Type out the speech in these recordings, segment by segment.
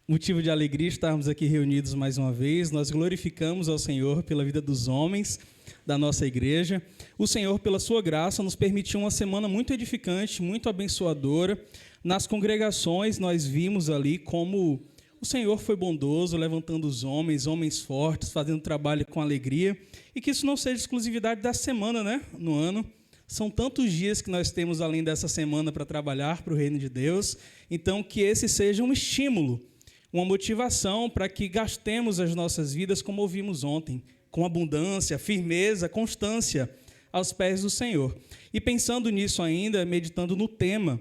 Motivo de alegria estarmos aqui reunidos mais uma vez. Nós glorificamos ao Senhor pela vida dos homens da nossa igreja. O Senhor, pela sua graça, nos permitiu uma semana muito edificante, muito abençoadora. Nas congregações, nós vimos ali como o Senhor foi bondoso, levantando os homens fortes, fazendo trabalho com alegria. E que isso não seja exclusividade da semana, né? No ano. São tantos dias que nós temos além dessa semana para trabalhar para o reino de Deus. Então, que esse seja um estímulo, uma motivação para que gastemos as nossas vidas como ouvimos ontem, com abundância, firmeza, constância aos pés do Senhor. E pensando nisso ainda, meditando no tema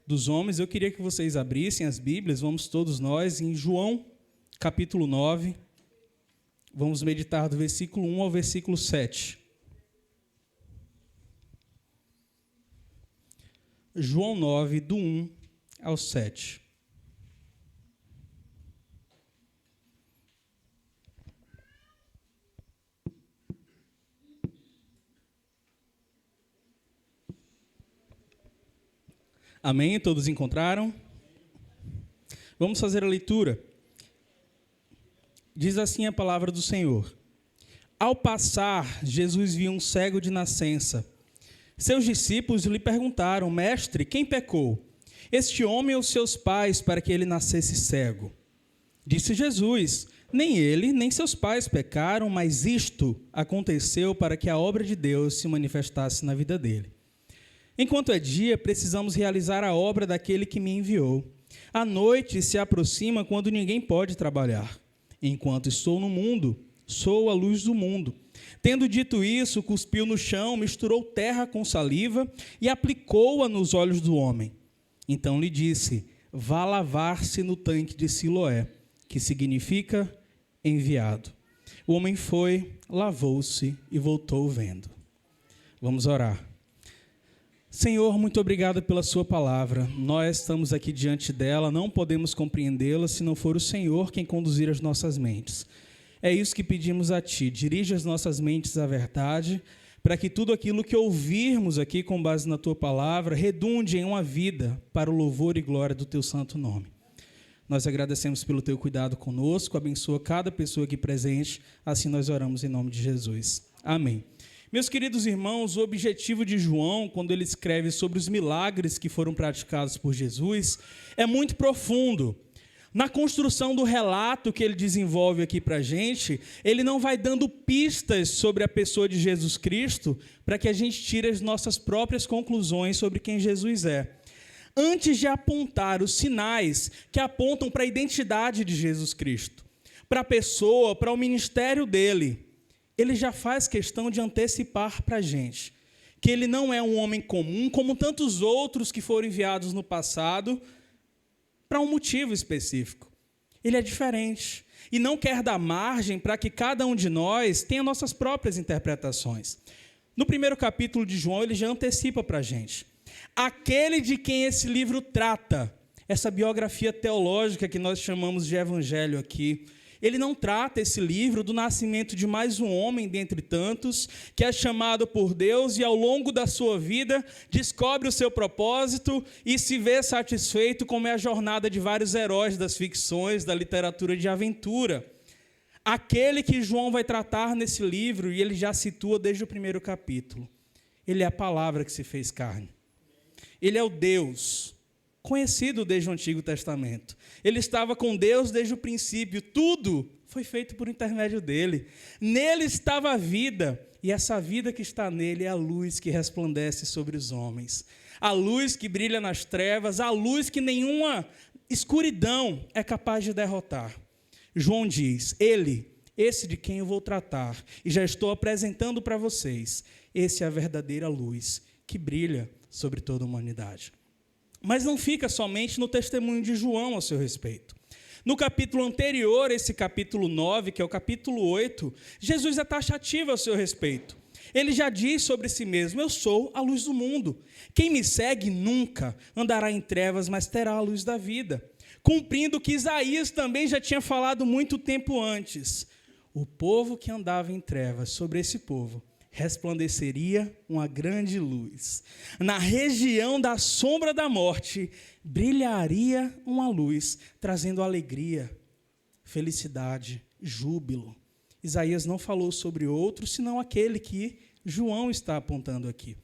dos homens, eu queria que vocês abrissem as Bíblias, vamos todos nós, em João, capítulo 9, vamos meditar do versículo 1 ao versículo 7. João 9, do 1 ao 7. Amém? Todos encontraram? Vamos fazer a leitura. Diz assim a palavra do Senhor. Ao passar, Jesus viu um cego de nascença. Seus discípulos lhe perguntaram: Mestre, quem pecou? Este homem ou seus pais, para que ele nascesse cego? Disse Jesus: Nem ele, nem seus pais pecaram, mas isto aconteceu para que a obra de Deus se manifestasse na vida dele. Enquanto é dia, precisamos realizar a obra daquele que me enviou. A noite se aproxima quando ninguém pode trabalhar. Enquanto estou no mundo, sou a luz do mundo. Tendo dito isso, cuspiu no chão, misturou terra com saliva e aplicou-a nos olhos do homem. Então lhe disse: Vá lavar-se no tanque de Siloé, que significa enviado. O homem foi, lavou-se e voltou vendo. Vamos orar. Senhor, muito obrigado pela sua palavra. Nós estamos aqui diante dela, não podemos compreendê-la se não for o Senhor quem conduzir as nossas mentes. É isso que pedimos a Ti. Dirige as nossas mentes à verdade, para que tudo aquilo que ouvirmos aqui com base na Tua palavra redunde em uma vida para o louvor e glória do Teu santo nome. Nós agradecemos pelo Teu cuidado conosco, abençoa cada pessoa aqui presente, assim nós oramos em nome de Jesus. Amém. Meus queridos irmãos, o objetivo de João, quando ele escreve sobre os milagres que foram praticados por Jesus, é muito profundo. Na construção do relato que ele desenvolve aqui para a gente, ele não vai dando pistas sobre a pessoa de Jesus Cristo para que a gente tire as nossas próprias conclusões sobre quem Jesus é. Antes de apontar os sinais que apontam para a identidade de Jesus Cristo, para a pessoa, para o ministério dele, ele já faz questão de antecipar para a gente que ele não é um homem comum, como tantos outros que foram enviados no passado, para um motivo específico. Ele é diferente e não quer dar margem para que cada um de nós tenha nossas próprias interpretações. No primeiro capítulo de João, ele já antecipa para a gente. Aquele de quem esse livro trata, essa biografia teológica que nós chamamos de evangelho aqui, ele não trata esse livro do nascimento de mais um homem dentre tantos, que é chamado por Deus e ao longo da sua vida descobre o seu propósito e se vê satisfeito, como é a jornada de vários heróis das ficções, da literatura de aventura. Aquele que João vai tratar nesse livro, e ele já situa desde o primeiro capítulo, ele é a palavra que se fez carne. Ele é o Deus conhecido desde o Antigo Testamento. Ele estava com Deus desde o princípio. Tudo foi feito por intermédio dele. Nele estava a vida, e essa vida que está nele é a luz que resplandece sobre os homens. A luz que brilha nas trevas, a luz que nenhuma escuridão é capaz de derrotar. João diz: Ele, esse de quem eu vou tratar, e já estou apresentando para vocês, esse é a verdadeira luz que brilha sobre toda a humanidade. Mas não fica somente no testemunho de João a seu respeito. No capítulo anterior, esse capítulo 9, que é o capítulo 8, Jesus é taxativo a seu respeito. Ele já diz sobre si mesmo: eu sou a luz do mundo. Quem me segue nunca andará em trevas, mas terá a luz da vida. Cumprindo o que Isaías também já tinha falado muito tempo antes. O povo que andava em trevas, sobre esse povo resplandeceria uma grande luz. Na região da sombra da morte, brilharia uma luz, trazendo alegria, felicidade, júbilo. Isaías não falou sobre outro, senão aquele que João está apontando aqui.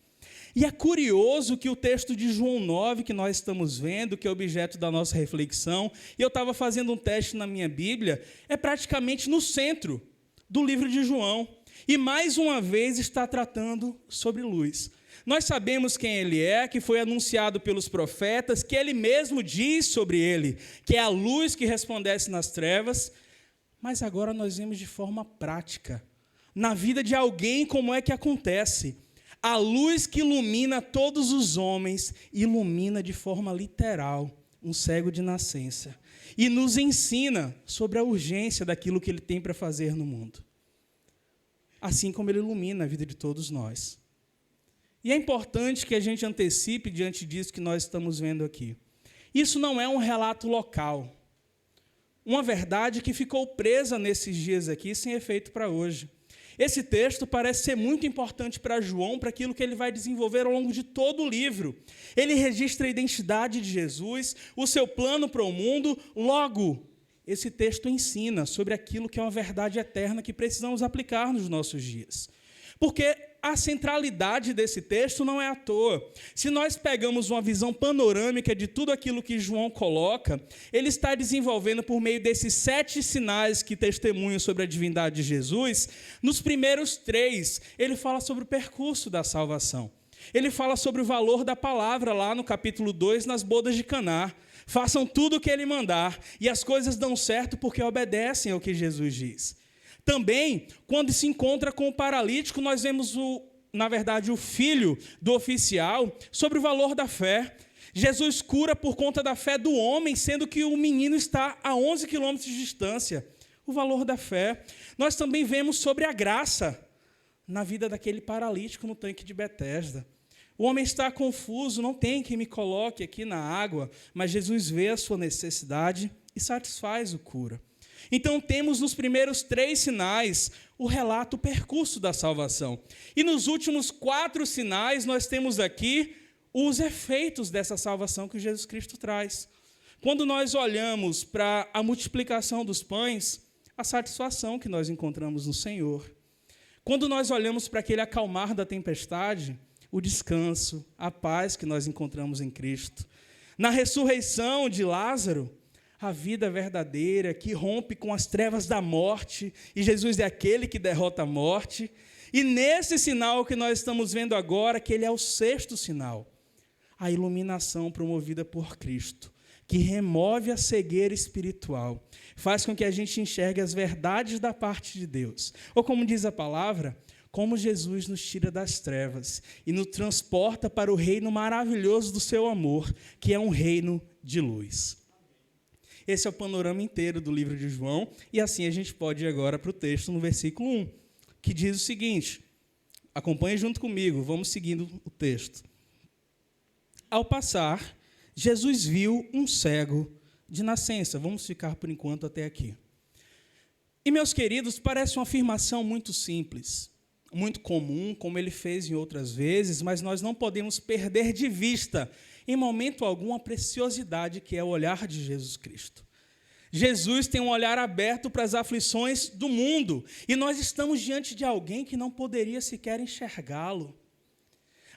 E é curioso que o texto de João 9, que nós estamos vendo, que é objeto da nossa reflexão, e eu estava fazendo um teste na minha Bíblia, é praticamente no centro do livro de João. E mais uma vez está tratando sobre luz. Nós sabemos quem ele é, que foi anunciado pelos profetas, que ele mesmo diz sobre ele, que é a luz que resplandece nas trevas, mas agora nós vemos de forma prática, na vida de alguém, como é que acontece. A luz que ilumina todos os homens, ilumina de forma literal um cego de nascença e nos ensina sobre a urgência daquilo que ele tem para fazer no mundo. Assim como ele ilumina a vida de todos nós. E é importante que a gente antecipe diante disso que nós estamos vendo aqui. Isso não é um relato local. Uma verdade que ficou presa nesses dias aqui, sem efeito para hoje. Esse texto parece ser muito importante para João, para aquilo que ele vai desenvolver ao longo de todo o livro. Ele registra a identidade de Jesus, o seu plano para o mundo. Logo, esse texto ensina sobre aquilo que é uma verdade eterna que precisamos aplicar nos nossos dias. Porque a centralidade desse texto não é à toa. Se nós pegamos uma visão panorâmica de tudo aquilo que João coloca, ele está desenvolvendo por meio desses 7 sinais que testemunham sobre a divindade de Jesus. Nos primeiros 3, ele fala sobre o percurso da salvação. Ele fala sobre o valor da palavra lá no capítulo 2, nas bodas de Caná. Façam tudo o que ele mandar, e as coisas dão certo porque obedecem ao que Jesus diz. Também, quando se encontra com o paralítico, nós vemos, na verdade, o filho do oficial sobre o valor da fé. Jesus cura por conta da fé do homem, sendo que o menino está a 11 quilômetros de distância. O valor da fé. Nós também vemos sobre a graça na vida daquele paralítico no tanque de Betesda. O homem está confuso, não tem quem me coloque aqui na água, mas Jesus vê a sua necessidade e satisfaz o cura. Então, temos nos primeiros 3 sinais o relato, o percurso da salvação. E nos últimos 4 sinais, nós temos aqui os efeitos dessa salvação que Jesus Cristo traz. Quando nós olhamos para a multiplicação dos pães, a satisfação que nós encontramos no Senhor. Quando nós olhamos para aquele acalmar da tempestade, o descanso, a paz que nós encontramos em Cristo. Na ressurreição de Lázaro, a vida verdadeira que rompe com as trevas da morte, e Jesus é aquele que derrota a morte. E nesse sinal que nós estamos vendo agora, que ele é o 6º sinal, a iluminação promovida por Cristo, que remove a cegueira espiritual, faz com que a gente enxergue as verdades da parte de Deus. Ou como diz a palavra, como Jesus nos tira das trevas e nos transporta para o reino maravilhoso do seu amor, que é um reino de luz. Esse é o panorama inteiro do livro de João, e assim a gente pode ir agora para o texto no versículo 1, que diz o seguinte, acompanhe junto comigo, vamos seguindo o texto. Ao passar, Jesus viu um cego de nascença. Vamos ficar por enquanto até aqui. E, meus queridos, parece uma afirmação muito simples, muito comum, como ele fez em outras vezes, mas nós não podemos perder de vista, em momento algum, a preciosidade que é o olhar de Jesus Cristo. Jesus tem um olhar aberto para as aflições do mundo, e nós estamos diante de alguém que não poderia sequer enxergá-lo,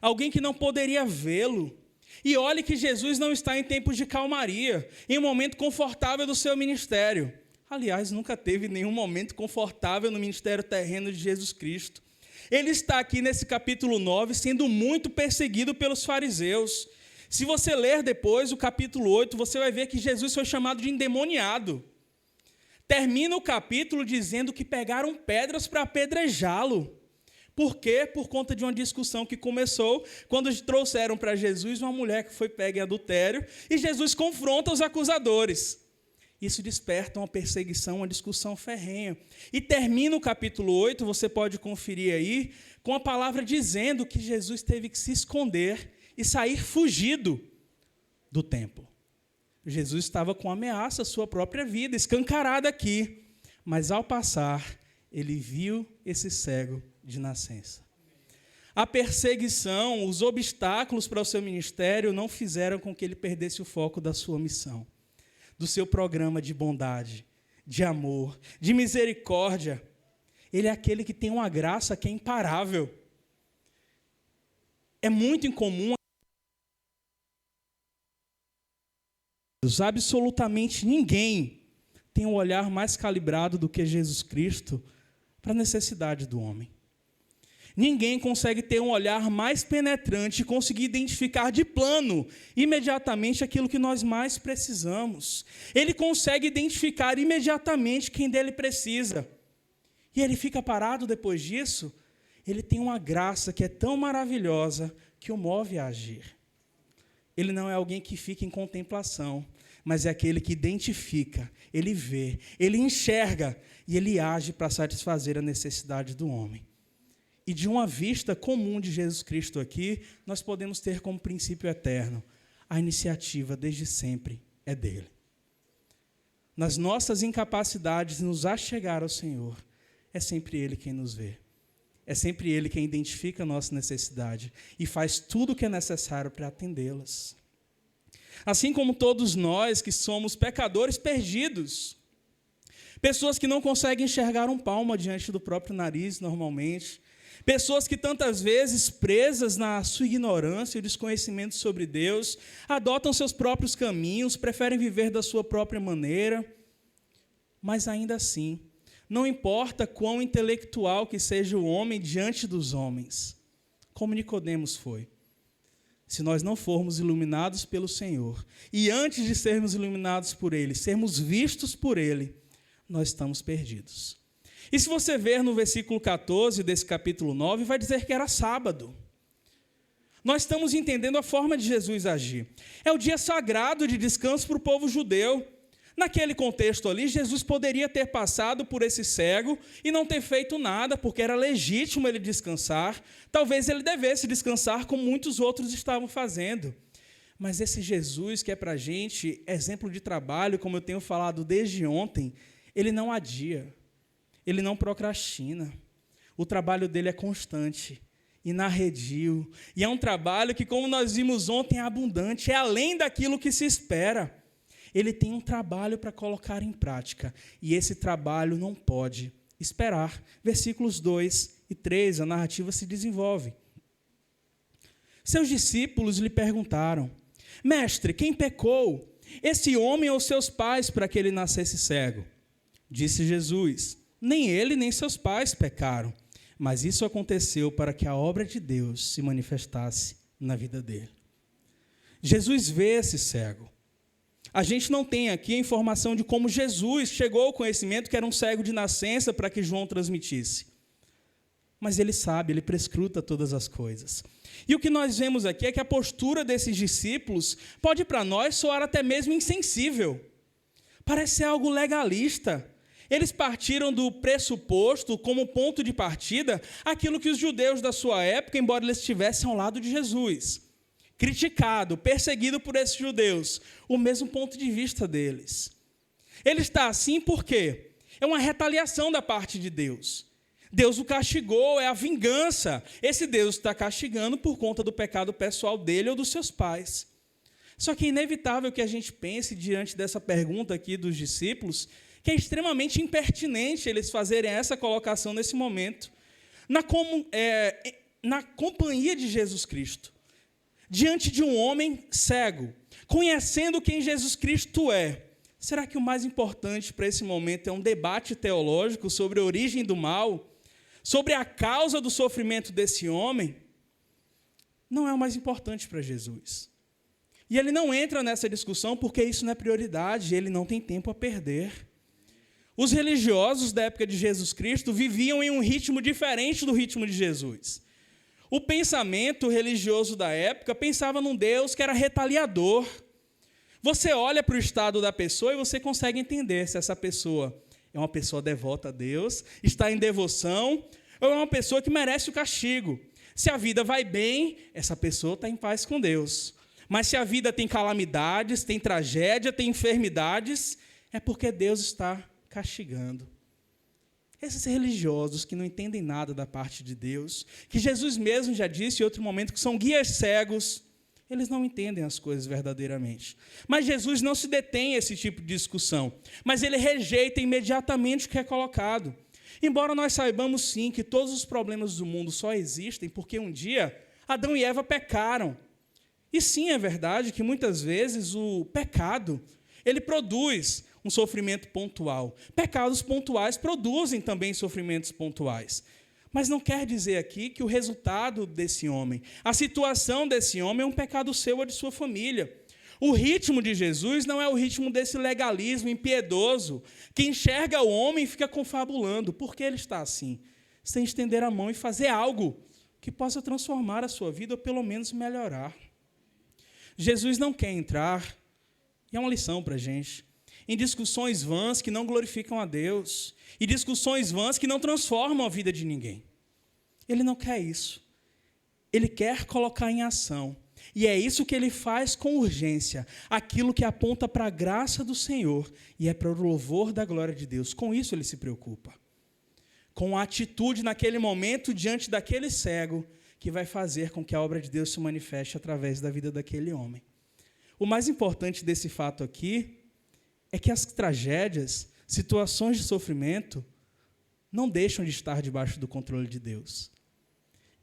alguém que não poderia vê-lo. E olhe que Jesus não está em tempos de calmaria, em um momento confortável do seu ministério. Aliás, nunca teve nenhum momento confortável no ministério terreno de Jesus Cristo. Ele está aqui nesse capítulo 9, sendo muito perseguido pelos fariseus. Se você ler depois o capítulo 8, você vai ver que Jesus foi chamado de endemoniado. Termina o capítulo dizendo que pegaram pedras para apedrejá-lo. Por quê? Por conta de uma discussão que começou quando trouxeram para Jesus uma mulher que foi pega em adultério, e Jesus confronta os acusadores. Isso desperta uma perseguição, uma discussão ferrenha. E termina o capítulo 8, você pode conferir aí, com a palavra dizendo que Jesus teve que se esconder e sair fugido do templo. Jesus estava com ameaça à sua própria vida, escancarada aqui. Mas ao passar, ele viu esse cego de nascença. A perseguição, os obstáculos para o seu ministério não fizeram com que ele perdesse o foco da sua missão, do seu programa de bondade, de amor, de misericórdia. Ele é aquele que tem uma graça que é imparável. É muito incomum absolutamente ninguém tem um olhar mais calibrado do que Jesus Cristo para a necessidade do homem. Ninguém consegue ter um olhar mais penetrante e conseguir identificar de plano, imediatamente, aquilo que nós mais precisamos. Ele consegue identificar imediatamente quem dele precisa. E ele fica parado depois disso. Ele tem uma graça que é tão maravilhosa que o move a agir. Ele não é alguém que fica em contemplação, mas é aquele que identifica, ele vê, ele enxerga e ele age para satisfazer a necessidade do homem. E de uma vista comum de Jesus Cristo aqui, nós podemos ter como princípio eterno: a iniciativa desde sempre é dele. Nas nossas incapacidades de nos achegar ao Senhor, é sempre ele quem nos vê. É sempre ele quem identifica a nossa necessidade e faz tudo o que é necessário para atendê-las. Assim como todos nós que somos pecadores perdidos, pessoas que não conseguem enxergar um palmo diante do próprio nariz normalmente, pessoas que tantas vezes, presas na sua ignorância e desconhecimento sobre Deus, adotam seus próprios caminhos, preferem viver da sua própria maneira, mas ainda assim, não importa quão intelectual que seja o homem diante dos homens, como Nicodemos foi. Se nós não formos iluminados pelo Senhor, e antes de sermos iluminados por Ele, sermos vistos por Ele, nós estamos perdidos. E se você ver no versículo 14 desse capítulo 9, vai dizer que era sábado. Nós estamos entendendo a forma de Jesus agir. É o dia sagrado de descanso para o povo judeu. Naquele contexto ali, Jesus poderia ter passado por esse cego e não ter feito nada, porque era legítimo ele descansar. Talvez ele devesse descansar como muitos outros estavam fazendo. Mas esse Jesus, que é para a gente exemplo de trabalho, como eu tenho falado desde ontem, ele não adia, ele não procrastina. O trabalho dele é constante, inarredio, e é um trabalho que, como nós vimos ontem, é abundante, é além daquilo que se espera. Ele tem um trabalho para colocar em prática, e esse trabalho não pode esperar. Versículos 2 e 3, a narrativa se desenvolve. Seus discípulos lhe perguntaram: Mestre, quem pecou, esse homem ou seus pais, para que ele nascesse cego? Disse Jesus: nem ele nem seus pais pecaram, mas isso aconteceu para que a obra de Deus se manifestasse na vida dele. Jesus vê esse cego. A gente não tem aqui a informação de como Jesus chegou ao conhecimento que era um cego de nascença para que João transmitisse. Mas ele sabe, ele prescruta todas as coisas. E o que nós vemos aqui é que a postura desses discípulos pode para nós soar até mesmo insensível. Parece ser algo legalista. Eles partiram do pressuposto, como ponto de partida, aquilo que os judeus da sua época, embora eles estivessem ao lado de Jesus, criticado, perseguido por esses judeus, o mesmo ponto de vista deles. Ele está assim por quê? É uma retaliação da parte de Deus. Deus o castigou, é a vingança. Esse Deus está castigando por conta do pecado pessoal dele ou dos seus pais. Só que é inevitável que a gente pense, diante dessa pergunta aqui dos discípulos, que é extremamente impertinente eles fazerem essa colocação nesse momento, na companhia de Jesus Cristo. Diante de um homem cego, conhecendo quem Jesus Cristo é, será que o mais importante para esse momento é um debate teológico sobre a origem do mal, sobre a causa do sofrimento desse homem? Não é o mais importante para Jesus. E ele não entra nessa discussão porque isso não é prioridade, ele não tem tempo a perder. Os religiosos da época de Jesus Cristo viviam em um ritmo diferente do ritmo de Jesus. O pensamento religioso da época pensava num Deus que era retaliador. Você olha para o estado da pessoa e você consegue entender se essa pessoa é uma pessoa devota a Deus, está em devoção, ou é uma pessoa que merece o castigo. Se a vida vai bem, essa pessoa está em paz com Deus. Mas se a vida tem calamidades, tem tragédia, tem enfermidades, é porque Deus está castigando. Esses religiosos que não entendem nada da parte de Deus, que Jesus mesmo já disse em outro momento que são guias cegos, eles não entendem as coisas verdadeiramente. Mas Jesus não se detém a esse tipo de discussão, mas ele rejeita imediatamente o que é colocado. Embora nós saibamos sim que todos os problemas do mundo só existem porque um dia Adão e Eva pecaram. E sim, é verdade que muitas vezes o pecado, ele produz um sofrimento pontual. Pecados pontuais produzem também sofrimentos pontuais. Mas não quer dizer aqui que o resultado desse homem, a situação desse homem é um pecado seu ou de sua família. O ritmo de Jesus não é o ritmo desse legalismo impiedoso, que enxerga o homem e fica confabulando. Por que ele está assim? Sem estender a mão e fazer algo que possa transformar a sua vida ou pelo menos melhorar. Jesus não quer entrar, e é uma lição para a gente, em discussões vãs que não glorificam a Deus, e discussões vãs que não transformam a vida de ninguém. Ele não quer isso. Ele quer colocar em ação. E é isso que ele faz com urgência, aquilo que aponta para a graça do Senhor e é para o louvor da glória de Deus. Com isso ele se preocupa. Com a atitude naquele momento diante daquele cego que vai fazer com que a obra de Deus se manifeste através da vida daquele homem. O mais importante desse fato aqui é que as tragédias, situações de sofrimento, não deixam de estar debaixo do controle de Deus.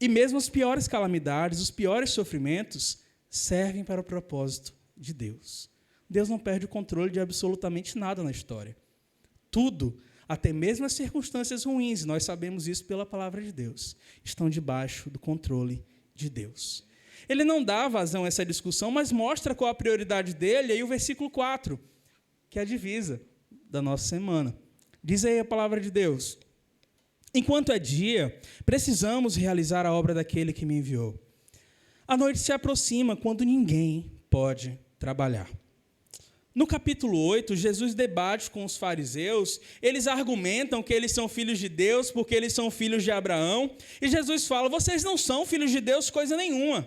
E mesmo as piores calamidades, os piores sofrimentos, servem para o propósito de Deus. Deus não perde o controle de absolutamente nada na história. Tudo, até mesmo as circunstâncias ruins, nós sabemos isso pela palavra de Deus, estão debaixo do controle de Deus. Ele não dá vazão a essa discussão, mas mostra qual a prioridade dele, aí o versículo 4, que é a divisa da nossa semana. Diz aí a palavra de Deus: enquanto é dia, precisamos realizar a obra daquele que me enviou. A noite se aproxima quando ninguém pode trabalhar. No capítulo 8, Jesus debate com os fariseus, eles argumentam que eles são filhos de Deus porque eles são filhos de Abraão, e Jesus fala: vocês não são filhos de Deus coisa nenhuma,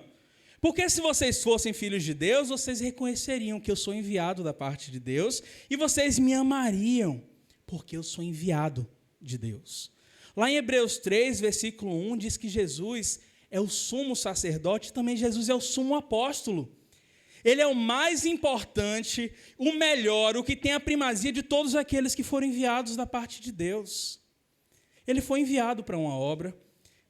porque se vocês fossem filhos de Deus, vocês reconheceriam que eu sou enviado da parte de Deus, e vocês me amariam, porque eu sou enviado de Deus. Lá em Hebreus 3, versículo 1, diz que Jesus é o sumo sacerdote, e também Jesus é o sumo apóstolo. Ele é o mais importante, o melhor, o que tem a primazia de todos aqueles que foram enviados da parte de Deus. Ele foi enviado para uma obra,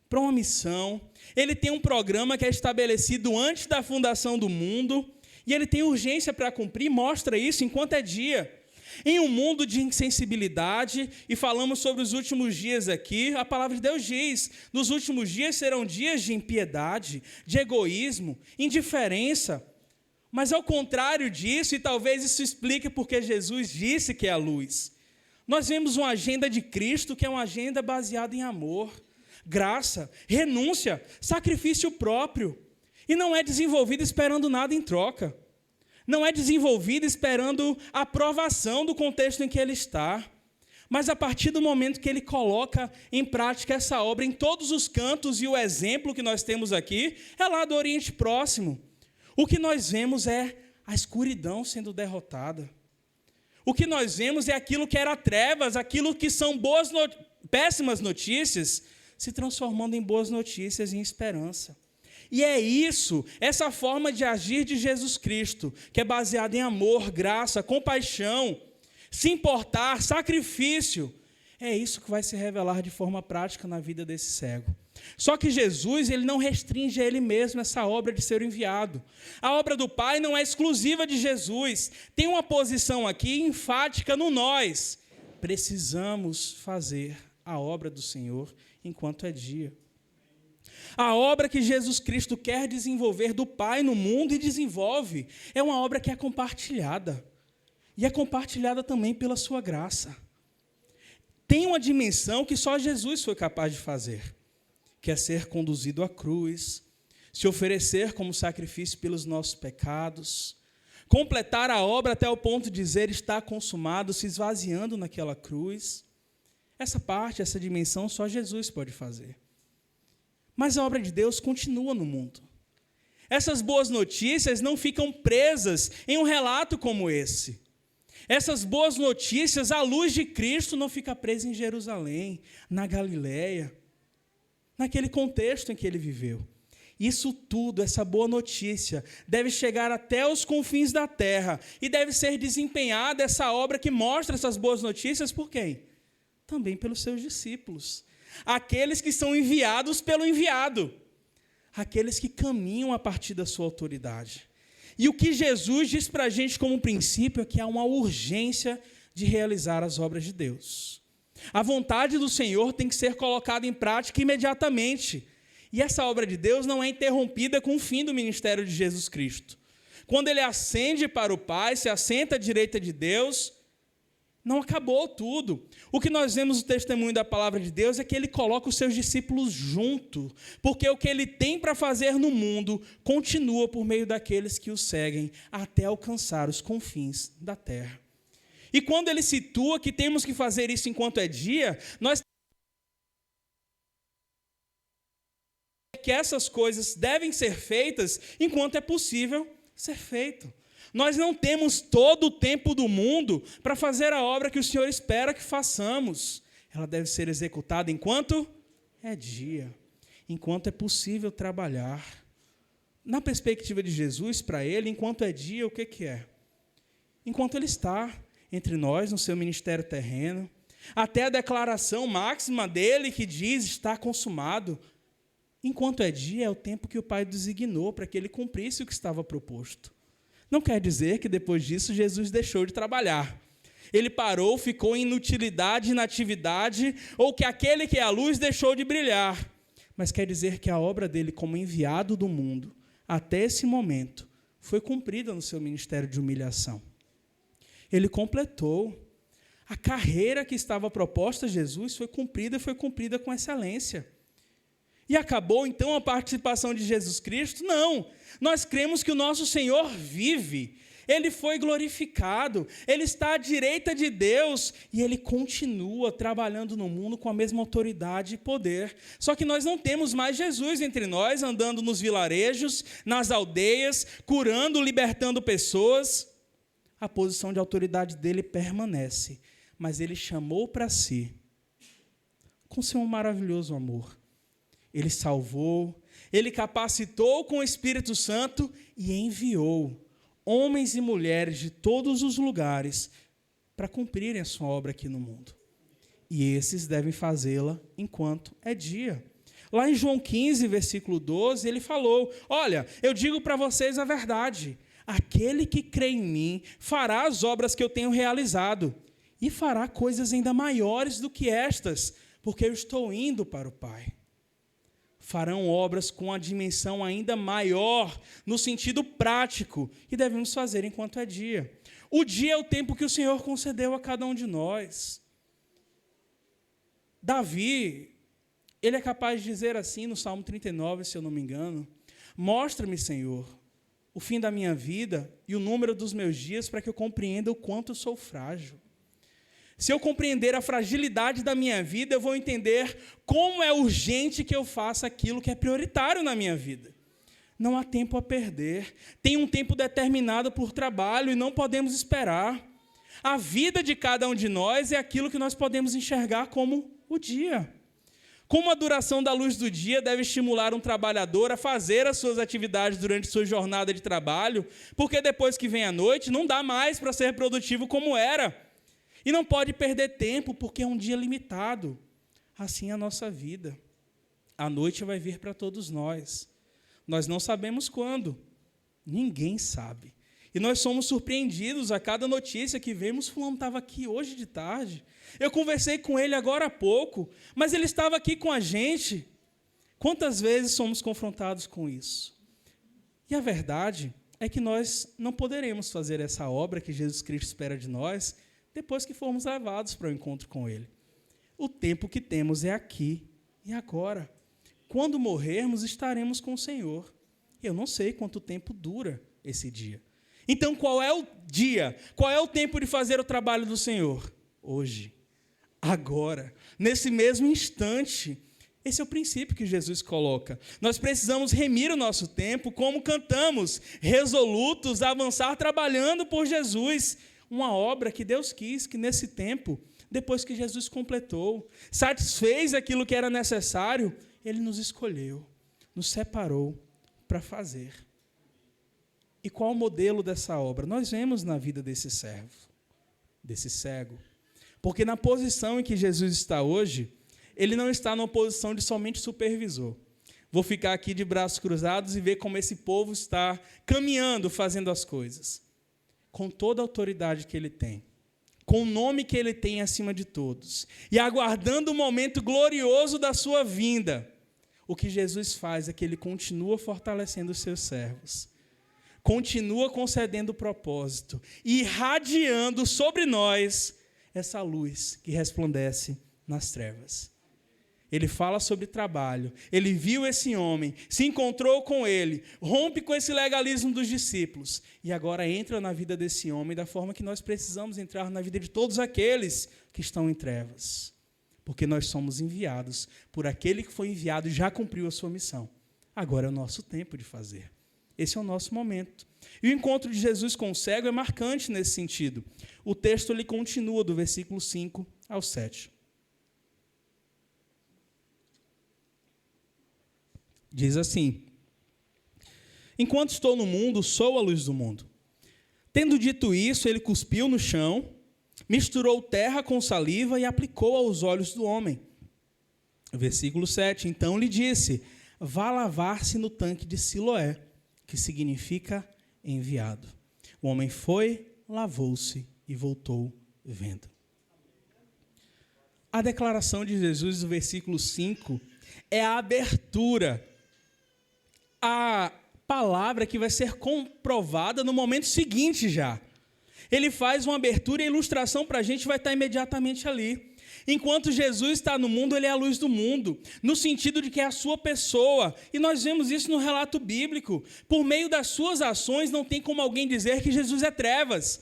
para uma missão. Ele tem um programa que é estabelecido antes da fundação do mundo, e ele tem urgência para cumprir, mostra isso enquanto é dia. Em um mundo de insensibilidade, e falamos sobre os últimos dias aqui, a palavra de Deus diz: nos últimos dias serão dias de impiedade, de egoísmo, indiferença. Mas ao contrário disso, e talvez isso explique porque Jesus disse que é a luz, nós vemos uma agenda de Cristo que é uma agenda baseada em amor, graça, renúncia, sacrifício próprio, e não é desenvolvida esperando nada em troca. Não é desenvolvida esperando a aprovação do contexto em que ele está, mas a partir do momento que ele coloca em prática essa obra em todos os cantos, e o exemplo que nós temos aqui é lá do Oriente Próximo. O que nós vemos é a escuridão sendo derrotada. O que nós vemos é aquilo que era trevas, aquilo que são péssimas notícias, se transformando em boas notícias e em esperança. E é isso, essa forma de agir de Jesus Cristo, que é baseada em amor, graça, compaixão, se importar, sacrifício. É isso que vai se revelar de forma prática na vida desse cego. Só que Jesus, ele não restringe a ele mesmo essa obra de ser enviado. A obra do Pai não é exclusiva de Jesus. Tem uma posição aqui enfática no nós. Precisamos fazer a obra do Senhor enquanto é dia. A obra que Jesus Cristo quer desenvolver do Pai no mundo e desenvolve é uma obra que é compartilhada. E é compartilhada também pela sua graça. Tem uma dimensão que só Jesus foi capaz de fazer, que é ser conduzido à cruz, se oferecer como sacrifício pelos nossos pecados, completar a obra até o ponto de dizer está consumado, se esvaziando naquela cruz. Essa parte, essa dimensão, só Jesus pode fazer. Mas a obra de Deus continua no mundo. Essas boas notícias não ficam presas em um relato como esse. Essas boas notícias, a luz de Cristo não fica presa em Jerusalém, na Galileia, naquele contexto em que ele viveu. Isso tudo, essa boa notícia, deve chegar até os confins da terra e deve ser desempenhada essa obra que mostra essas boas notícias por quem? Também pelos seus discípulos, aqueles que são enviados pelo enviado, aqueles que caminham a partir da sua autoridade. E o que Jesus diz para a gente como princípio é que há uma urgência de realizar as obras de Deus. A vontade do Senhor tem que ser colocada em prática imediatamente. E essa obra de Deus não é interrompida com o fim do ministério de Jesus Cristo. Quando ele ascende para o Pai, se assenta à direita de Deus, não acabou tudo. O que nós vemos no testemunho da palavra de Deus é que ele coloca os seus discípulos junto, porque o que ele tem para fazer no mundo continua por meio daqueles que o seguem até alcançar os confins da terra. E quando ele situa que temos que fazer isso enquanto é dia, nós que essas coisas devem ser feitas enquanto é possível ser feito. Nós não temos todo o tempo do mundo para fazer a obra que o Senhor espera que façamos. Ela deve ser executada enquanto é dia, enquanto é possível trabalhar. Na perspectiva de Jesus, para ele, enquanto é dia, o que é? Enquanto ele está entre nós, no seu ministério terreno, até a declaração máxima dele que diz, está consumado. Enquanto é dia, é o tempo que o Pai designou para que ele cumprisse o que estava proposto. Não quer dizer que depois disso Jesus deixou de trabalhar. Ele parou, ficou em inutilidade, inatividade, ou que aquele que é a luz deixou de brilhar. Mas quer dizer que a obra dele como enviado do mundo, até esse momento, foi cumprida no seu ministério de humilhação. Ele completou. A carreira que estava proposta a Jesus foi cumprida com excelência. E acabou, então, a participação de Jesus Cristo? Não. Nós cremos que o nosso Senhor vive. Ele foi glorificado. Ele está à direita de Deus. E Ele continua trabalhando no mundo com a mesma autoridade e poder. Só que nós não temos mais Jesus entre nós, andando nos vilarejos, nas aldeias, curando, libertando pessoas. A posição de autoridade dele permanece. Mas Ele chamou para si, com seu maravilhoso amor. Ele salvou, ele capacitou com o Espírito Santo e enviou homens e mulheres de todos os lugares para cumprirem a sua obra aqui no mundo. E esses devem fazê-la enquanto é dia. Lá em João 15, versículo 12, ele falou, olha, eu digo para vocês a verdade, aquele que crê em mim fará as obras que eu tenho realizado e fará coisas ainda maiores do que estas, porque eu estou indo para o Pai. Farão obras com a dimensão ainda maior, no sentido prático, que devemos fazer enquanto é dia. O dia é o tempo que o Senhor concedeu a cada um de nós. Davi, ele é capaz de dizer assim no Salmo 39, se eu não me engano, mostra-me, Senhor, o fim da minha vida e o número dos meus dias para que eu compreenda o quanto eu sou frágil. Se eu compreender a fragilidade da minha vida, eu vou entender como é urgente que eu faça aquilo que é prioritário na minha vida. Não há tempo a perder. Tem um tempo determinado por trabalho e não podemos esperar. A vida de cada um de nós é aquilo que nós podemos enxergar como o dia. Como a duração da luz do dia deve estimular um trabalhador a fazer as suas atividades durante sua jornada de trabalho, porque depois que vem a noite, não dá mais para ser produtivo como era. E não pode perder tempo, porque é um dia limitado. Assim é a nossa vida. A noite vai vir para todos nós. Nós não sabemos quando. Ninguém sabe. E nós somos surpreendidos a cada notícia que vemos. Fulano estava aqui hoje de tarde. Eu conversei com ele agora há pouco, mas ele estava aqui com a gente. Quantas vezes somos confrontados com isso? E a verdade é que nós não poderemos fazer essa obra que Jesus Cristo espera de nós depois que formos levados para o encontro com Ele. O tempo que temos é aqui e agora. Quando morrermos, estaremos com o Senhor. Eu não sei quanto tempo dura esse dia. Então, qual é o dia? Qual é o tempo de fazer o trabalho do Senhor? Hoje, agora, nesse mesmo instante. Esse é o princípio que Jesus coloca. Nós precisamos remir o nosso tempo, como cantamos, resolutos a avançar trabalhando por Jesus. uma obra que Deus quis que nesse tempo, depois que Jesus completou, satisfez aquilo que era necessário, Ele nos escolheu, nos separou para fazer. E qual o modelo dessa obra? Nós vemos na vida desse servo, desse cego. Porque na posição em que Jesus está hoje, Ele não está numa posição de somente supervisor. Vou ficar aqui de braços cruzados e ver como esse povo está caminhando, fazendo as coisas. Com toda a autoridade que Ele tem, com o nome que Ele tem acima de todos, e aguardando o momento glorioso da sua vinda, o que Jesus faz é que Ele continua fortalecendo os seus servos, continua concedendo o propósito, e irradiando sobre nós essa luz que resplandece nas trevas. Ele fala sobre trabalho, ele viu esse homem, se encontrou com ele, rompe com esse legalismo dos discípulos, e agora entra na vida desse homem da forma que nós precisamos entrar na vida de todos aqueles que estão em trevas. Porque nós somos enviados por aquele que foi enviado e já cumpriu a sua missão. Agora é o nosso tempo de fazer. Esse é o nosso momento. E o encontro de Jesus com o cego é marcante nesse sentido. O texto ele continua do versículo 5 ao 7. Diz assim: enquanto estou no mundo, sou a luz do mundo. Tendo dito isso, ele cuspiu no chão, misturou terra com saliva e aplicou aos olhos do homem. Versículo 7, então lhe disse: vá lavar-se no tanque de Siloé, que significa enviado. O homem foi, lavou-se e voltou vendo. A declaração de Jesus no versículo 5 é a abertura, a palavra que vai ser comprovada no momento seguinte já. Ele faz uma abertura e a ilustração para a gente vai estar imediatamente ali. Enquanto Jesus está no mundo, Ele é a luz do mundo, no sentido de que é a sua pessoa. E nós vemos isso no relato bíblico. Por meio das suas ações, não tem como alguém dizer que Jesus é trevas.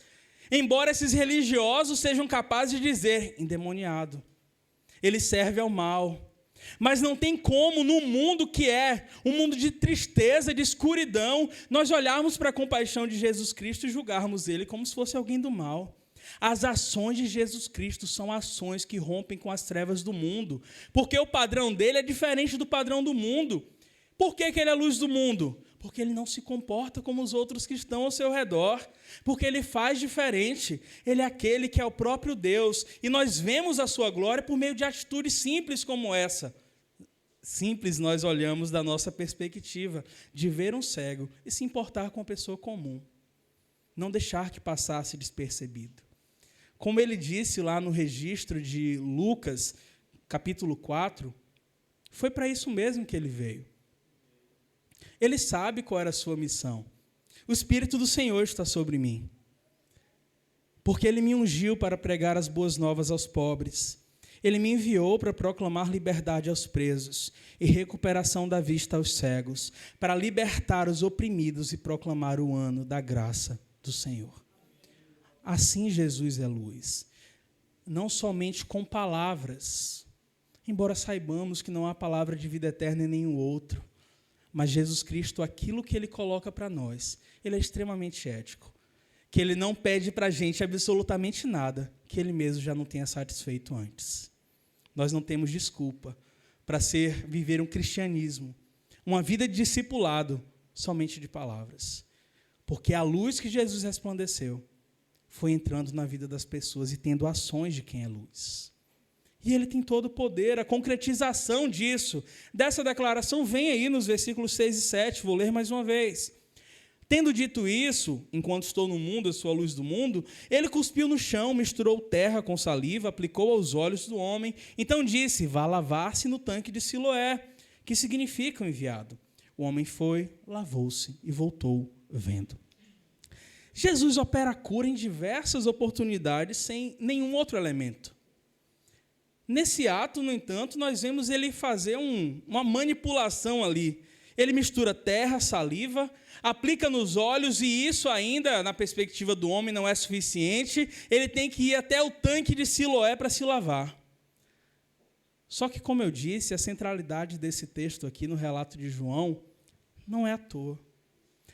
Embora esses religiosos sejam capazes de dizer, endemoniado, ele serve ao mal. Mas não tem como, no mundo que é um mundo de tristeza, de escuridão, nós olharmos para a compaixão de Jesus Cristo e julgarmos Ele como se fosse alguém do mal. As ações de Jesus Cristo são ações que rompem com as trevas do mundo, porque o padrão dele é diferente do padrão do mundo. Por que ele é a luz do mundo? Porque ele não se comporta como os outros que estão ao seu redor, porque ele faz diferente. Ele é aquele que é o próprio Deus, e nós vemos a sua glória por meio de atitudes simples como essa. Simples nós olhamos da nossa perspectiva, de ver um cego e se importar com uma pessoa comum. Não deixar que passasse despercebido. Como ele disse lá no registro de Lucas, capítulo 4, foi para isso mesmo que ele veio. Ele sabe qual era a sua missão. O Espírito do Senhor está sobre mim, porque Ele me ungiu para pregar as boas novas aos pobres. Ele me enviou para proclamar liberdade aos presos e recuperação da vista aos cegos, para libertar os oprimidos e proclamar o ano da graça do Senhor. Assim Jesus é luz, não somente com palavras, embora saibamos que não há palavra de vida eterna em nenhum outro, mas Jesus Cristo, aquilo que Ele coloca para nós, Ele é extremamente ético, que Ele não pede para a gente absolutamente nada, que Ele mesmo já não tenha satisfeito antes. Nós não temos desculpa para viver um cristianismo, uma vida de discipulado, somente de palavras, porque a luz que Jesus resplandeceu foi entrando na vida das pessoas e tendo ações de quem é luz. E Ele tem todo o poder, a concretização disso, dessa declaração vem aí nos versículos 6 e 7, vou ler mais uma vez. Tendo dito isso, enquanto estou no mundo, eu sou a luz do mundo, ele cuspiu no chão, misturou terra com saliva, aplicou aos olhos do homem, então disse, vá lavar-se no tanque de Siloé, que significa o enviado. O homem foi, lavou-se e voltou vendo. Jesus opera a cura em diversas oportunidades sem nenhum outro elemento. Nesse ato, no entanto, nós vemos ele fazer uma manipulação ali. Ele mistura terra, saliva, aplica nos olhos, e isso ainda, na perspectiva do homem, não é suficiente. Ele tem que ir até o tanque de Siloé para se lavar. Só que, como eu disse, a centralidade desse texto aqui no relato de João não é à toa.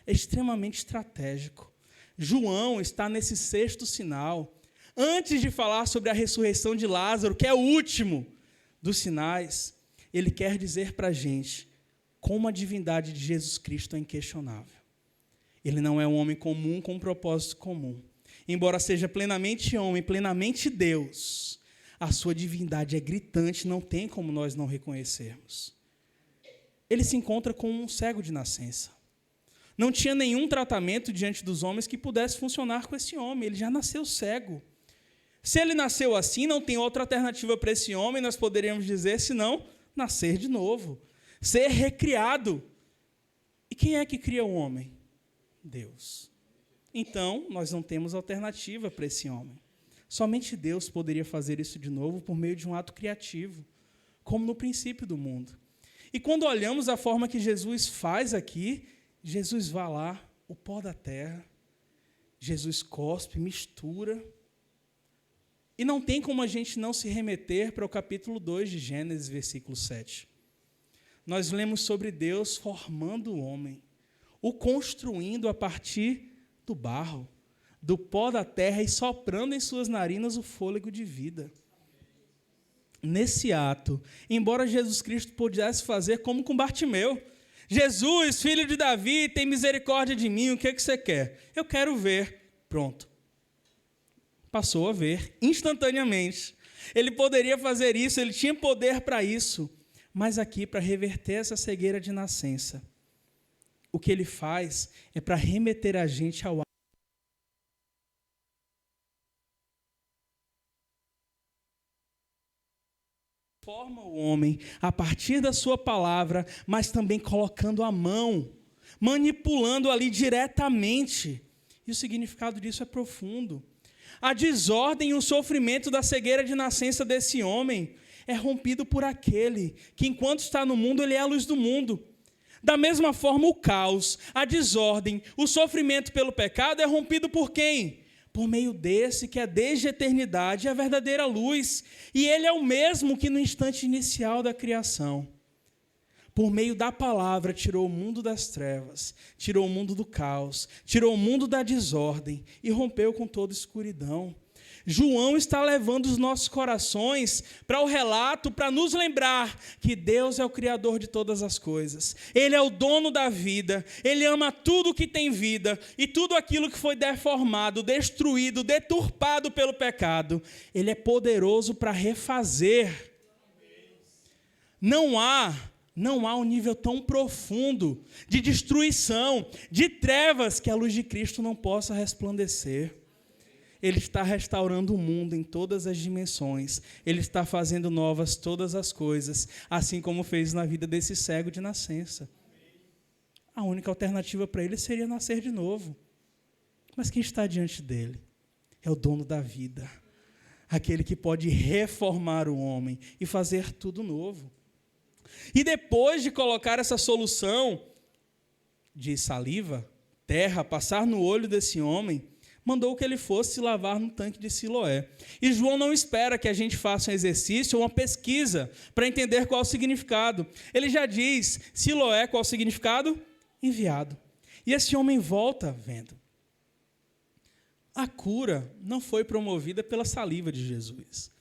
É extremamente estratégico. João está nesse sexto sinal. Antes de falar sobre a ressurreição de Lázaro, que é o último dos sinais, ele quer dizer para a gente como a divindade de Jesus Cristo é inquestionável. Ele não é um homem comum com um propósito comum. Embora seja plenamente homem, plenamente Deus, a sua divindade é gritante, não tem como nós não reconhecermos. Ele se encontra com um cego de nascença. Não tinha nenhum tratamento diante dos homens que pudesse funcionar com esse homem, ele já nasceu cego. Se ele nasceu assim, não tem outra alternativa para esse homem, nós poderíamos dizer, senão nascer de novo, ser recriado. E quem é que cria o homem? Deus. Então, nós não temos alternativa para esse homem. Somente Deus poderia fazer isso de novo por meio de um ato criativo, como no princípio do mundo. E quando olhamos a forma que Jesus faz aqui, Jesus vai lá, o pó da terra, Jesus cospe, mistura. E não tem como a gente não se remeter para o capítulo 2 de Gênesis, versículo 7. Nós lemos sobre Deus formando o homem, o construindo a partir do barro, do pó da terra e soprando em suas narinas o fôlego de vida. Nesse ato, embora Jesus Cristo pudesse fazer como com Bartimeu, Jesus, filho de Davi, tem misericórdia de mim, o que você quer? Eu quero ver. Pronto. Passou a ver instantaneamente. Ele poderia fazer isso, ele tinha poder para isso, mas aqui, para reverter essa cegueira de nascença, o que ele faz é para remeter a gente ao forma o homem a partir da sua palavra, mas também colocando a mão, manipulando ali diretamente. E o significado disso é profundo. A desordem e o sofrimento da cegueira de nascença desse homem é rompido por aquele que, enquanto está no mundo, ele é a luz do mundo. Da mesma forma, o caos, a desordem, o sofrimento pelo pecado é rompido por quem? Por meio desse que é desde a eternidade a verdadeira luz. E ele é o mesmo que no instante inicial da criação, por meio da palavra, tirou o mundo das trevas, tirou o mundo do caos, tirou o mundo da desordem e rompeu com toda escuridão. João está levando os nossos corações para o relato, para nos lembrar que Deus é o Criador de todas as coisas. Ele é o dono da vida, Ele ama tudo que tem vida e tudo aquilo que foi deformado, destruído, deturpado pelo pecado. Ele é poderoso para refazer. Não há um nível tão profundo de destruição, de trevas, que a luz de Cristo não possa resplandecer. Ele está restaurando o mundo em todas as dimensões. Ele está fazendo novas todas as coisas, assim como fez na vida desse cego de nascença. A única alternativa para ele seria nascer de novo. Mas quem está diante dele? É o dono da vida. Aquele que pode reformar o homem e fazer tudo novo. E depois de colocar essa solução de saliva, terra, passar no olho desse homem, mandou que ele fosse se lavar no tanque de Siloé. E João não espera que a gente faça um exercício ou uma pesquisa para entender qual é o significado. Ele já diz, Siloé, qual é o significado? Enviado. E esse homem volta vendo. A cura não foi promovida pela saliva de Jesus.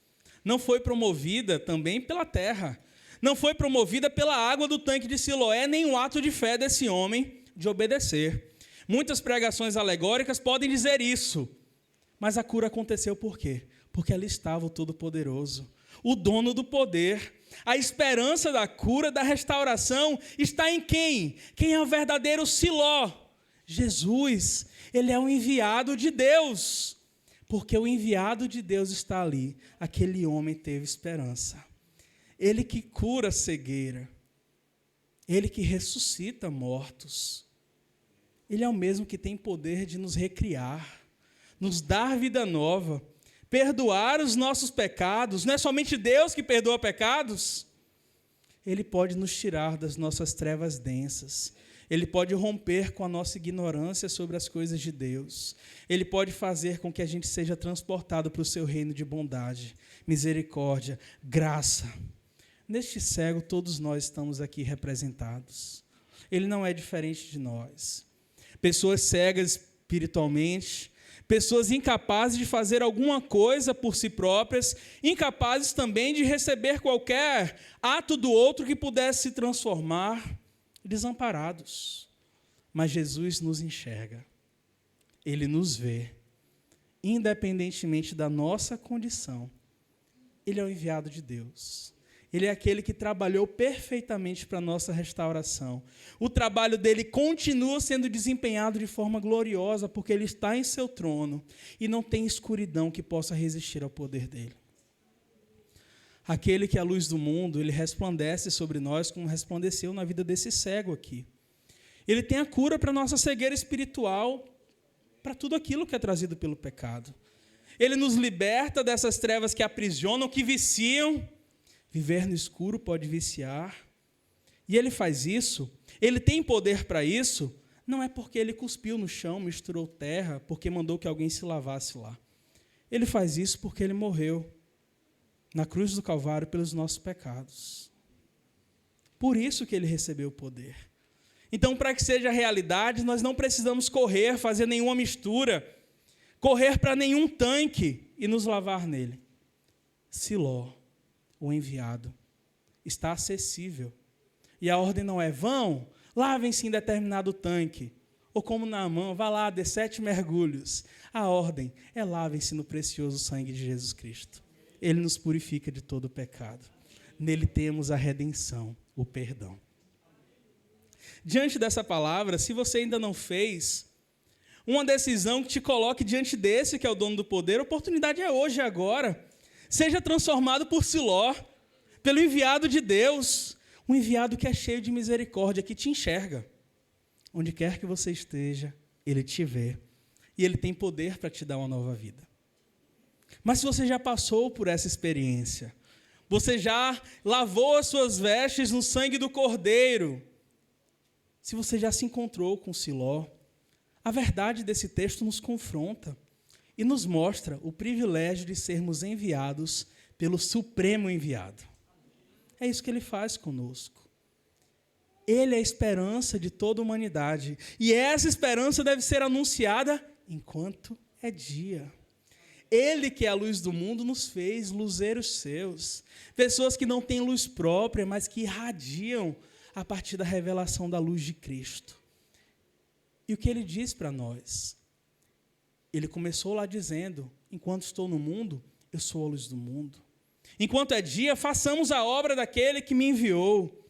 Não foi promovida também pela terra. Não foi promovida pela água do tanque de Siloé, nem o ato de fé desse homem de obedecer. Muitas pregações alegóricas podem dizer isso, mas a cura aconteceu por quê? Porque ali estava o Todo-Poderoso, o dono do poder. A esperança da cura, da restauração, está em quem? Quem é o verdadeiro Siló? Jesus. Ele é o enviado de Deus. Porque o enviado de Deus está ali. Aquele homem teve esperança. Ele que cura a cegueira. Ele que ressuscita mortos. Ele é o mesmo que tem poder de nos recriar, nos dar vida nova, perdoar os nossos pecados. Não é somente Deus que perdoa pecados. Ele pode nos tirar das nossas trevas densas. Ele pode romper com a nossa ignorância sobre as coisas de Deus. Ele pode fazer com que a gente seja transportado para o seu reino de bondade, misericórdia, graça. Neste cego, todos nós estamos aqui representados. Ele não é diferente de nós. Pessoas cegas espiritualmente, pessoas incapazes de fazer alguma coisa por si próprias, incapazes também de receber qualquer ato do outro que pudesse se transformar, desamparados. Mas Jesus nos enxerga, Ele nos vê, independentemente da nossa condição. Ele é o enviado de Deus. Ele é aquele que trabalhou perfeitamente para a nossa restauração. O trabalho dele continua sendo desempenhado de forma gloriosa, porque ele está em seu trono e não tem escuridão que possa resistir ao poder dele. Aquele que é a luz do mundo, ele resplandece sobre nós como resplandeceu na vida desse cego aqui. Ele tem a cura para a nossa cegueira espiritual, para tudo aquilo que é trazido pelo pecado. Ele nos liberta dessas trevas que aprisionam, que viciam. Viver no escuro pode viciar. E ele faz isso, ele tem poder para isso, não é porque ele cuspiu no chão, misturou terra, porque mandou que alguém se lavasse lá. Ele faz isso porque ele morreu na cruz do Calvário pelos nossos pecados. Por isso que ele recebeu o poder. Então, para que seja realidade, nós não precisamos correr, fazer nenhuma mistura, correr para nenhum tanque e nos lavar nele. Siló, o enviado, está acessível. E a ordem não é: vão, lavem-se em determinado tanque. Ou como Naamã, vá lá, dê 7 mergulhos. A ordem é: lavem-se no precioso sangue de Jesus Cristo. Ele nos purifica de todo o pecado. Nele temos a redenção, o perdão. Diante dessa palavra, se você ainda não fez uma decisão que te coloque diante desse que é o dono do poder, a oportunidade é hoje, é agora. Seja transformado por Siló, pelo enviado de Deus, um enviado que é cheio de misericórdia, que te enxerga. Onde quer que você esteja, ele te vê. E ele tem poder para te dar uma nova vida. Mas se você já passou por essa experiência, você já lavou as suas vestes no sangue do Cordeiro, se você já se encontrou com Siló, a verdade desse texto nos confronta e nos mostra o privilégio de sermos enviados pelo Supremo Enviado. É isso que ele faz conosco. Ele é a esperança de toda a humanidade. E essa esperança deve ser anunciada enquanto é dia. Ele, que é a luz do mundo, nos fez luzeiros seus. Pessoas que não têm luz própria, mas que irradiam a partir da revelação da luz de Cristo. E o que ele diz para nós? Ele começou lá dizendo: enquanto estou no mundo, eu sou a luz do mundo. Enquanto é dia, façamos a obra daquele que me enviou.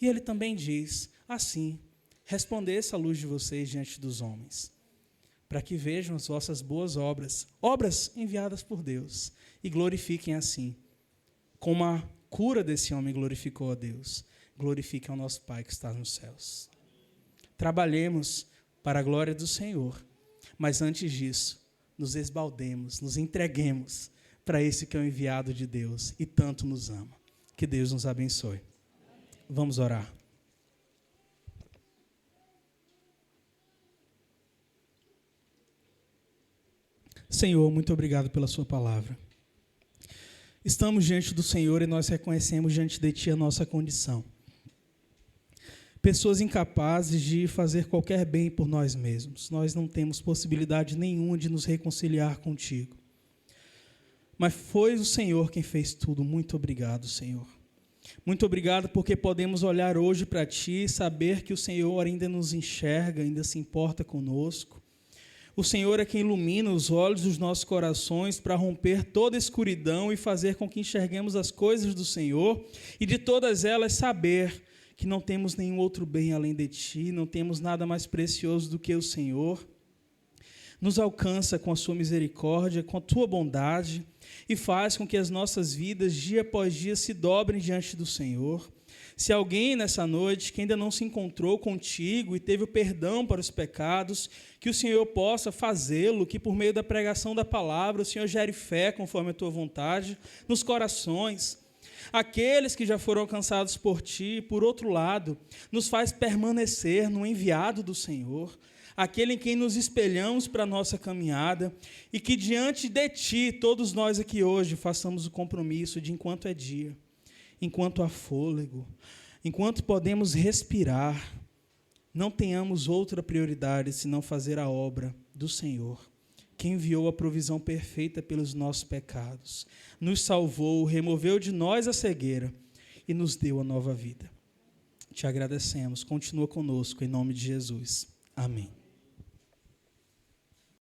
E ele também diz: assim, resplandeça a luz de vocês diante dos homens, para que vejam as vossas boas obras, obras enviadas por Deus, e glorifiquem assim, como a cura desse homem glorificou a Deus, glorifiquem ao nosso Pai que está nos céus. Trabalhemos para a glória do Senhor, mas antes disso, nos esbaldemos, nos entreguemos para esse que é o enviado de Deus e tanto nos ama. Que Deus nos abençoe. Vamos orar. Senhor, muito obrigado pela sua palavra. Estamos diante do Senhor e nós reconhecemos diante de Ti a nossa condição. Pessoas incapazes de fazer qualquer bem por nós mesmos. Nós não temos possibilidade nenhuma de nos reconciliar contigo. Mas foi o Senhor quem fez tudo. Muito obrigado, Senhor. Muito obrigado porque podemos olhar hoje para Ti e saber que o Senhor ainda nos enxerga, ainda se importa conosco. O Senhor é quem ilumina os olhos dos nossos corações para romper toda a escuridão e fazer com que enxerguemos as coisas do Senhor e de todas elas saber que não temos nenhum outro bem além de Ti, não temos nada mais precioso do que o Senhor. Nos alcança com a Sua misericórdia, com a Tua bondade e faz com que as nossas vidas, dia após dia, se dobrem diante do Senhor. Se alguém nessa noite que ainda não se encontrou contigo e teve o perdão para os pecados, que o Senhor possa fazê-lo, que por meio da pregação da palavra o Senhor gere fé conforme a Tua vontade nos corações. Aqueles que já foram alcançados por Ti, por outro lado, nos faz permanecer no enviado do Senhor, aquele em quem nos espelhamos para a nossa caminhada, e que diante de Ti, todos nós aqui hoje, façamos o compromisso de enquanto é dia, enquanto há fôlego, enquanto podemos respirar, não tenhamos outra prioridade senão fazer a obra do Senhor, que enviou a provisão perfeita pelos nossos pecados, nos salvou, removeu de nós a cegueira e nos deu a nova vida. Te agradecemos. Continua conosco, em nome de Jesus. Amém.